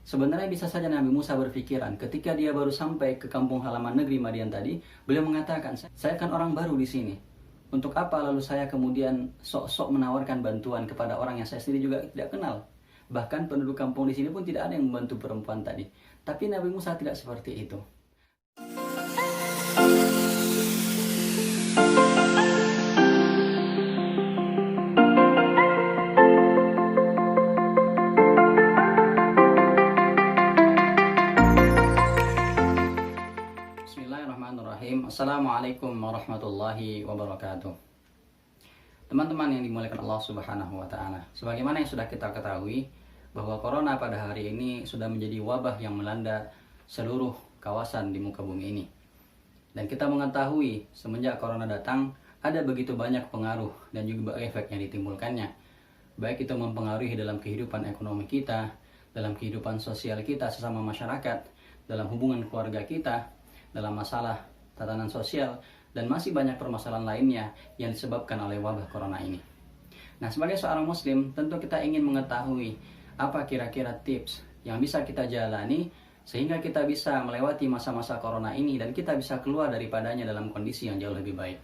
Sebenarnya bisa saja Nabi Musa berpikiran ketika dia baru sampai ke kampung halaman negeri Madian tadi, beliau mengatakan, saya kan orang baru di sini. Untuk apa lalu saya kemudian sok-sok menawarkan bantuan kepada orang yang saya sendiri juga tidak kenal? Bahkan penduduk kampung di sini pun tidak ada yang membantu perempuan tadi. Tapi Nabi Musa tidak seperti itu. Bismillahirrahmanirrahim. Assalamualaikum warahmatullahi wabarakatuh. Teman-teman yang dimuliakan Allah Subhanahu wa taala. Sebagaimana yang sudah kita ketahui bahwa corona pada hari ini sudah menjadi wabah yang melanda seluruh kawasan di muka bumi ini. Dan kita mengetahui semenjak corona datang ada begitu banyak pengaruh dan juga efek yang ditimbulkannya. Baik itu mempengaruhi dalam kehidupan ekonomi kita, dalam kehidupan sosial kita sesama masyarakat, dalam hubungan keluarga kita, dalam masalah tatanan sosial, dan masih banyak permasalahan lainnya yang disebabkan oleh wabah corona ini. Nah, sebagai seorang muslim, tentu kita ingin mengetahui apa kira-kira tips yang bisa kita jalani sehingga kita bisa melewati masa-masa corona ini dan kita bisa keluar daripadanya dalam kondisi yang jauh lebih baik.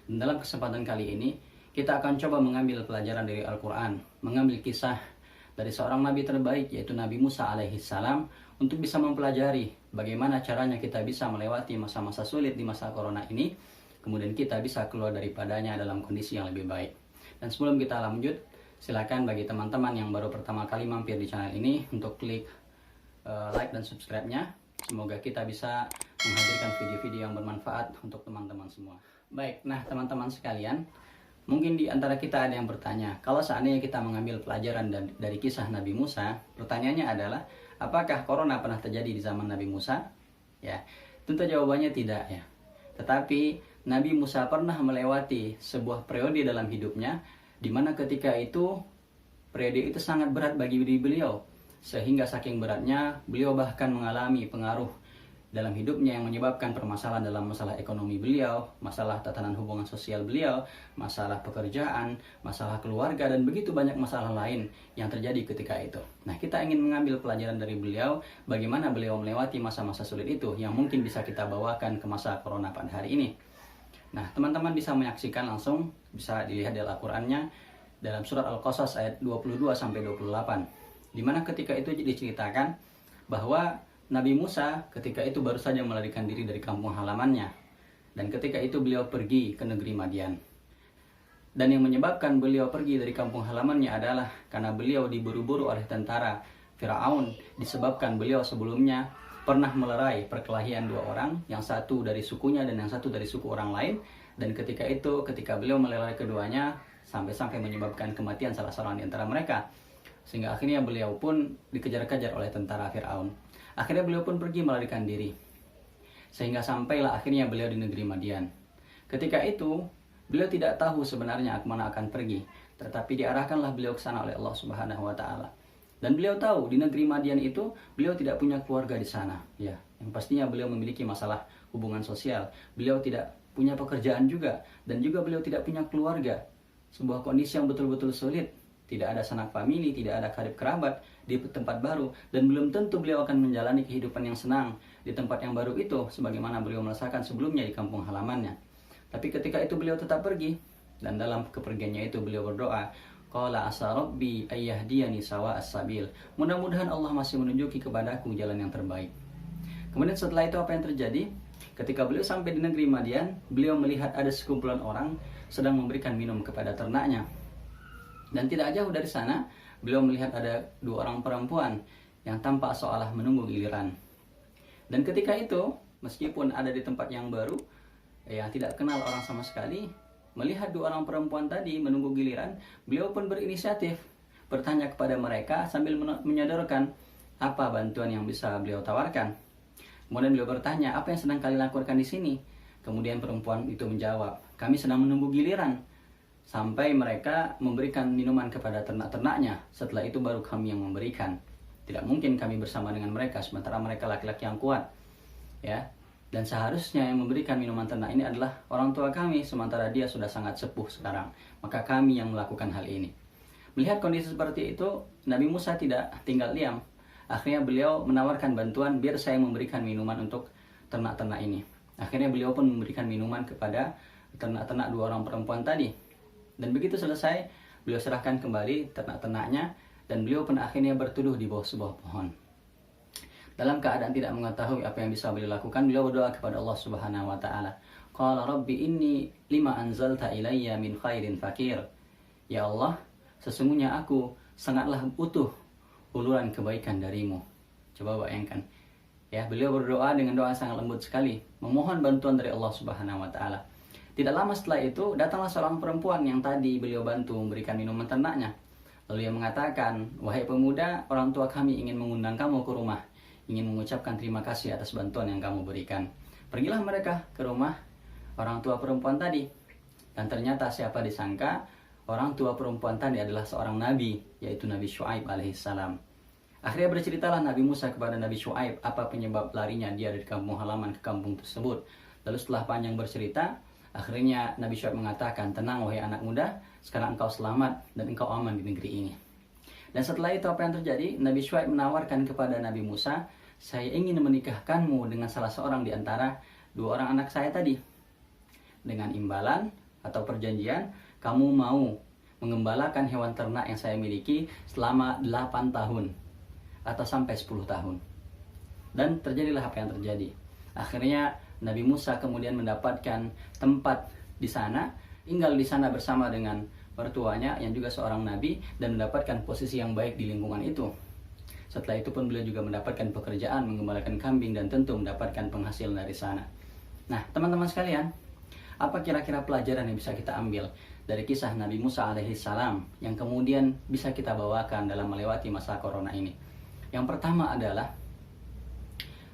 Dan dalam kesempatan kali ini, kita akan coba mengambil pelajaran dari Al-Quran, mengambil kisah dari seorang nabi terbaik yaitu Nabi Musa alaihissalam untuk bisa mempelajari bagaimana caranya kita bisa melewati masa-masa sulit di masa corona ini, kemudian kita bisa keluar daripadanya dalam kondisi yang lebih baik. Dan sebelum kita lanjut, silakan bagi teman-teman yang baru pertama kali mampir di channel ini untuk klik like dan subscribe-nya. Semoga kita bisa menghadirkan video-video yang bermanfaat untuk teman-teman semua. Baik, nah teman-teman sekalian, mungkin di antara kita ada yang bertanya, kalau seandainya kita mengambil pelajaran dari kisah Nabi Musa, pertanyaannya adalah, apakah corona pernah terjadi di zaman Nabi Musa? Ya, tentu jawabannya tidak ya. Tetapi Nabi Musa pernah melewati sebuah periode dalam hidupnya, di mana ketika itu periode itu sangat berat bagi diri beliau, sehingga saking beratnya beliau bahkan mengalami pengaruh dalam hidupnya yang menyebabkan permasalahan dalam masalah ekonomi beliau, masalah tatanan hubungan sosial beliau, masalah pekerjaan, masalah keluarga, dan begitu banyak masalah lain yang terjadi ketika itu. Nah, kita ingin mengambil pelajaran dari beliau, bagaimana beliau melewati masa-masa sulit itu yang mungkin bisa kita bawakan ke masa corona pada hari ini. Nah, teman-teman bisa menyaksikan langsung, bisa dilihat di Al-Qur'annya dalam surat Al-Qasas ayat 22-28, di mana ketika itu diceritakan bahwa Nabi Musa ketika itu baru saja melarikan diri dari kampung halamannya. Dan ketika itu beliau pergi ke negeri Madian. Dan yang menyebabkan beliau pergi dari kampung halamannya adalah karena beliau diburu-buru oleh tentara Firaun. Disebabkan beliau sebelumnya pernah melerai perkelahian dua orang. Yang satu dari sukunya dan yang satu dari suku orang lain. Dan ketika itu, ketika beliau melerai keduanya, sampai-sampai menyebabkan kematian salah seorang di antara mereka. Sehingga akhirnya beliau pun dikejar-kejar oleh tentara Firaun. Akhirnya beliau pun pergi melarikan diri. Sehingga sampailah akhirnya beliau di negeri Madian. Ketika itu, beliau tidak tahu sebenarnya kemana akan pergi. Tetapi diarahkanlah beliau ke sana oleh Allah Subhanahu wa taala. Dan beliau tahu di negeri Madian itu beliau tidak punya keluarga di sana, ya. Yang pastinya beliau memiliki masalah hubungan sosial. Beliau tidak punya pekerjaan juga dan juga beliau tidak punya keluarga. Sebuah kondisi yang betul-betul sulit. Tidak ada sanak famili, tidak ada karib kerabat di tempat baru, dan belum tentu beliau akan menjalani kehidupan yang senang di tempat yang baru itu sebagaimana beliau merasakan sebelumnya di kampung halamannya. Tapi ketika itu beliau tetap pergi, dan dalam kepergiannya itu beliau berdoa, qala asa rabbi ayyahdiyani sawa'as sabil. Mudah-mudahan Allah masih menunjuki kepadaku jalan yang terbaik. Kemudian setelah itu apa yang terjadi? Ketika beliau sampai di negeri Madian, beliau melihat ada sekumpulan orang sedang memberikan minum kepada ternaknya. Dan tidak jauh dari sana, beliau melihat ada dua orang perempuan yang tampak seolah menunggu giliran. Dan ketika itu, meskipun ada di tempat yang baru, yang tidak kenal orang sama sekali, melihat dua orang perempuan tadi menunggu giliran, beliau pun berinisiatif bertanya kepada mereka sambil menyodorkan apa bantuan yang bisa beliau tawarkan. Kemudian beliau bertanya, apa yang sedang kalian lakukan di sini? Kemudian perempuan itu menjawab, kami sedang menunggu giliran. Sampai mereka memberikan minuman kepada ternak-ternaknya. Setelah itu baru kami yang memberikan. Tidak mungkin kami bersama dengan mereka, sementara mereka laki-laki yang kuat. Ya. Dan seharusnya yang memberikan minuman ternak ini adalah orang tua kami, sementara dia sudah sangat sepuh sekarang. Maka kami yang melakukan hal ini. Melihat kondisi seperti itu, Nabi Musa tidak tinggal diam. Akhirnya beliau menawarkan bantuan biar saya memberikan minuman untuk ternak-ternak ini. Akhirnya beliau pun memberikan minuman kepada ternak-ternak 2 orang perempuan tadi. Dan begitu selesai, beliau serahkan kembali ternak-ternaknya dan beliau pun akhirnya berteduh di bawah sebuah pohon. Dalam keadaan tidak mengetahui apa yang bisa beliau lakukan, beliau berdoa kepada Allah Subhanahu wa taala. Qala rabbi inni lima anzalta ilayya min khairin fakir. Ya Allah, sesungguhnya aku sangatlah butuh uluran kebaikan darimu. Coba bayangkan. Ya, beliau berdoa dengan doa sangat lembut sekali, memohon bantuan dari Allah Subhanahu wa taala. Tidak lama setelah itu, datanglah seorang perempuan yang tadi beliau bantu memberikan minuman ternaknya. Lalu ia mengatakan, "Wahai pemuda, orang tua kami ingin mengundang kamu ke rumah, ingin mengucapkan terima kasih atas bantuan yang kamu berikan." Pergilah mereka ke rumah orang tua perempuan tadi. Dan ternyata siapa disangka, orang tua perempuan tadi adalah seorang nabi, yaitu Nabi Syuaib alaihissalam. Akhirnya berceritalah Nabi Musa kepada Nabi Syuaib apa penyebab larinya dia dari kampung halaman ke kampung tersebut. Lalu setelah panjang bercerita, akhirnya Nabi Syuaib mengatakan, "Tenang wahai anak muda, sekarang engkau selamat dan engkau aman di negeri ini." Dan setelah itu apa yang terjadi? Nabi Syuaib menawarkan kepada Nabi Musa, "Saya ingin menikahkanmu dengan salah seorang di antara 2 orang anak saya tadi. Dengan imbalan atau perjanjian, kamu mau mengembalakan hewan ternak yang saya miliki selama 8 tahun atau sampai 10 tahun." Dan terjadilah apa yang terjadi. Akhirnya Nabi Musa kemudian mendapatkan tempat di sana, tinggal di sana bersama dengan mertuanya yang juga seorang nabi dan mendapatkan posisi yang baik di lingkungan itu. Setelah itu pun beliau juga mendapatkan pekerjaan mengembalakan kambing dan tentu mendapatkan penghasilan dari sana. Nah, teman-teman sekalian, apa kira-kira pelajaran yang bisa kita ambil dari kisah Nabi Musa alaihissalam yang kemudian bisa kita bawakan dalam melewati masa corona ini? Yang pertama adalah,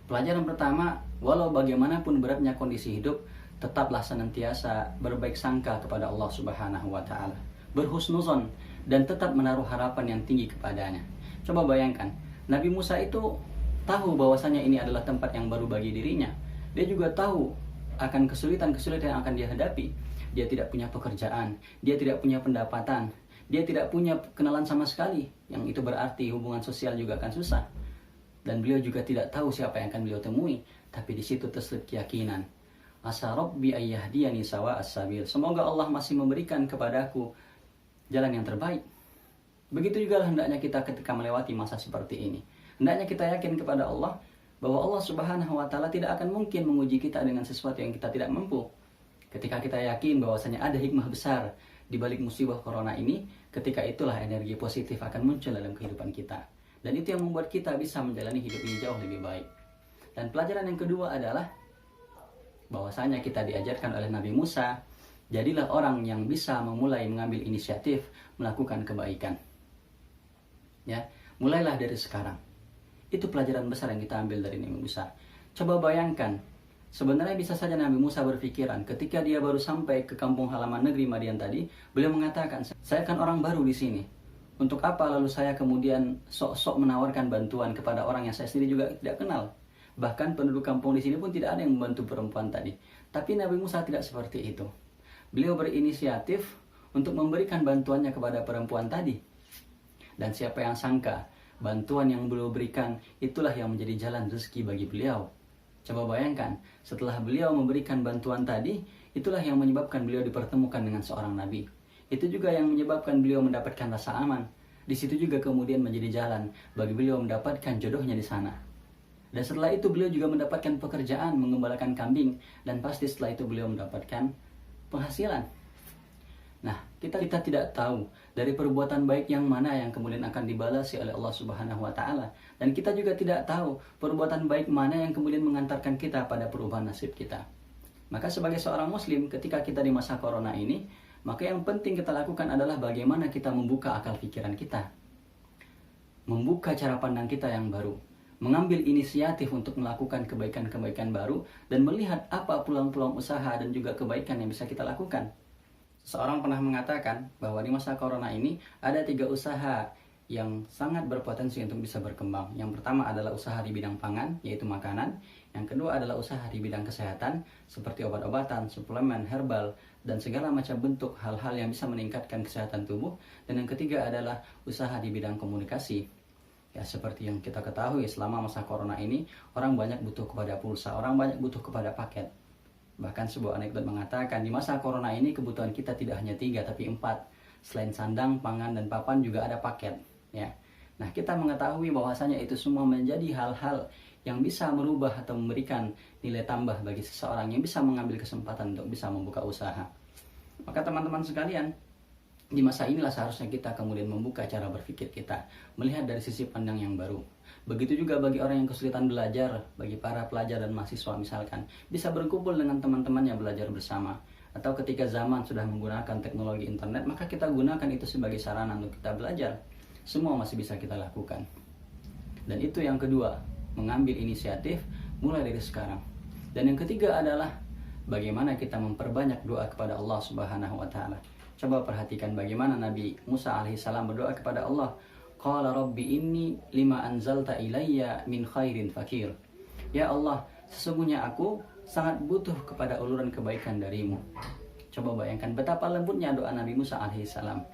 pelajaran pertama, walau bagaimanapun beratnya kondisi hidup, tetaplah senantiasa berbaik sangka kepada Allah Subhanahu wa taala, berhusnuzon dan tetap menaruh harapan yang tinggi kepadanya. Coba bayangkan, Nabi Musa itu tahu bahwasanya ini adalah tempat yang baru bagi dirinya. Dia juga tahu akan kesulitan-kesulitan yang akan dia hadapi. Dia tidak punya pekerjaan, dia tidak punya pendapatan, dia tidak punya kenalan sama sekali, yang itu berarti hubungan sosial juga akan susah. Dan beliau juga tidak tahu siapa yang akan beliau temui, tapi di situ terselip keyakinan. Asa rabbi ayyahdiyani sawa as-sabil. Semoga Allah masih memberikan kepadaku jalan yang terbaik. Begitu juga hendaknya kita ketika melewati masa seperti ini. Hendaknya kita yakin kepada Allah bahwa Allah Subhanahu wa taala tidak akan mungkin menguji kita dengan sesuatu yang kita tidak mampu. Ketika kita yakin bahwasanya ada hikmah besar di balik musibah corona ini, ketika itulah energi positif akan muncul dalam kehidupan kita. Dan itu yang membuat kita bisa menjalani hidup ini jauh lebih baik. Dan pelajaran yang kedua adalah bahwasanya kita diajarkan oleh Nabi Musa, jadilah orang yang bisa memulai mengambil inisiatif melakukan kebaikan. Ya, mulailah dari sekarang. Itu pelajaran besar yang kita ambil dari Nabi Musa. Coba bayangkan, sebenarnya bisa saja Nabi Musa berpikiran ketika dia baru sampai ke kampung halaman negeri Madian tadi, beliau mengatakan, "Saya kan orang baru di sini. Untuk apa lalu saya kemudian sok-sok menawarkan bantuan kepada orang yang saya sendiri juga tidak kenal? Bahkan penduduk kampung di sini pun tidak ada yang membantu perempuan tadi." Tapi Nabi Musa tidak seperti itu. Beliau berinisiatif untuk memberikan bantuannya kepada perempuan tadi. Dan siapa yang sangka, bantuan yang beliau berikan itulah yang menjadi jalan rezeki bagi beliau. Coba bayangkan, setelah beliau memberikan bantuan tadi, itulah yang menyebabkan beliau dipertemukan dengan seorang nabi. Itu juga yang menyebabkan beliau mendapatkan rasa aman. Di situ juga kemudian menjadi jalan bagi beliau mendapatkan jodohnya di sana. Dan setelah itu beliau juga mendapatkan pekerjaan mengembalakan kambing, dan pasti setelah itu beliau mendapatkan penghasilan. Nah, kita tidak tahu dari perbuatan baik yang mana yang kemudian akan dibalasi oleh Allah Subhanahu wa taala, dan kita juga tidak tahu perbuatan baik mana yang kemudian mengantarkan kita pada perubahan nasib kita. Maka sebagai seorang muslim, ketika kita di masa corona ini, maka yang penting kita lakukan adalah bagaimana kita membuka akal pikiran kita, membuka cara pandang kita yang baru, mengambil inisiatif untuk melakukan kebaikan-kebaikan baru, dan melihat apa peluang-peluang usaha dan juga kebaikan yang bisa kita lakukan. Seorang pernah mengatakan bahwa di masa corona ini ada 3 usaha yang sangat berpotensi untuk bisa berkembang. Yang pertama adalah usaha di bidang pangan, yaitu makanan. Yang kedua adalah usaha di bidang kesehatan, seperti obat-obatan, suplemen, herbal, dan segala macam bentuk hal-hal yang bisa meningkatkan kesehatan tubuh. Dan yang ketiga adalah usaha di bidang komunikasi. Ya, seperti yang kita ketahui selama masa corona ini, orang banyak butuh kepada pulsa, orang banyak butuh kepada paket. Bahkan sebuah anekdot mengatakan di masa corona ini kebutuhan kita tidak hanya 3 tapi 4. Selain sandang, pangan, dan papan juga ada paket. Ya. Nah, kita mengetahui bahwasanya itu semua menjadi hal-hal yang bisa merubah atau memberikan nilai tambah bagi seseorang yang bisa mengambil kesempatan untuk bisa membuka usaha. Maka teman-teman sekalian, di masa inilah seharusnya kita kemudian membuka cara berpikir kita, melihat dari sisi pandang yang baru. Begitu juga bagi orang yang kesulitan belajar, bagi para pelajar dan mahasiswa misalkan, bisa berkumpul dengan teman-temannya belajar bersama. Atau ketika zaman sudah menggunakan teknologi internet, maka kita gunakan itu sebagai sarana untuk kita belajar. Semua masih bisa kita lakukan. Dan itu yang kedua, mengambil inisiatif mulai dari sekarang. Dan yang ketiga adalah bagaimana kita memperbanyak doa kepada Allah Subhanahu wa taala. Coba perhatikan bagaimana Nabi Musa alaihissalam berdoa kepada Allah. Qala rabbi inni lima anzalta ilayya min khairin fakir. Ya Allah, sesungguhnya aku sangat butuh kepada uluran kebaikan darimu. Coba bayangkan betapa lembutnya doa Nabi Musa alaihissalam.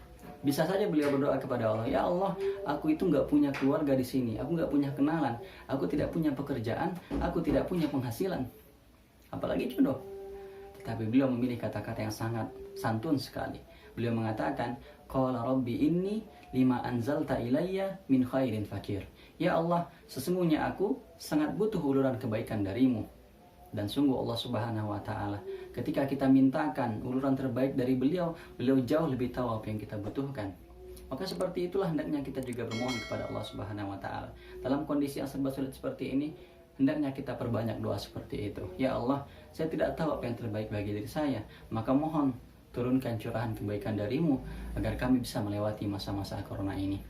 Bisa saja beliau berdoa kepada Allah, ya Allah, aku itu nggak punya keluarga di sini, aku nggak punya kenalan, aku tidak punya pekerjaan, aku tidak punya penghasilan, apalagi jodoh. Tetapi beliau memilih kata-kata yang sangat santun sekali. Beliau mengatakan, qala rabbi inni lima anzalta ilayya min khairin fakir. Ya Allah, sesungguhnya aku sangat butuh uluran kebaikan darimu. Dan sungguh Allah Subhanahu wa taala, ketika kita mintakan uluran terbaik dari beliau, beliau jauh lebih tahu apa yang kita butuhkan. Maka seperti itulah hendaknya kita juga bermohon kepada Allah Subhanahu wa taala. Dalam kondisi yang serba sulit seperti ini, hendaknya kita perbanyak doa seperti itu. Ya Allah, saya tidak tahu apa yang terbaik bagi diri saya, maka mohon turunkan curahan kebaikan darimu agar kami bisa melewati masa-masa corona ini.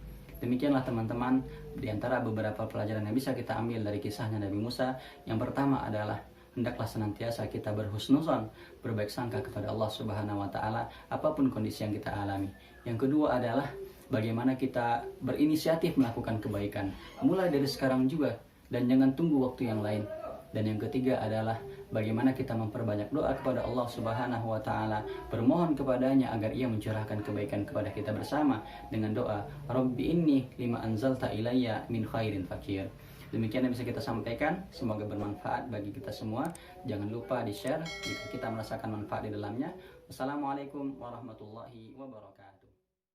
Demikianlah teman-teman, di antara beberapa pelajaran yang bisa kita ambil dari kisahnya Nabi Musa. Yang pertama adalah hendaklah senantiasa kita berhusnuzon, berbaik sangka kepada Allah Subhanahu wa taala apapun kondisi yang kita alami. Yang kedua adalah bagaimana kita berinisiatif melakukan kebaikan mulai dari sekarang juga dan jangan tunggu waktu yang lain. Dan yang ketiga adalah bagaimana kita memperbanyak doa kepada Allah Subhanahu wa taala, bermohon kepadanya agar Ia mencurahkan kebaikan kepada kita bersama dengan doa Rabbi inni lima anzalta ilayya min khairin fakir. Demikian yang bisa kita sampaikan, semoga bermanfaat bagi kita semua. Jangan lupa di-share jika kita merasakan manfaat di dalamnya. Wassalamualaikum warahmatullahi wabarakatuh.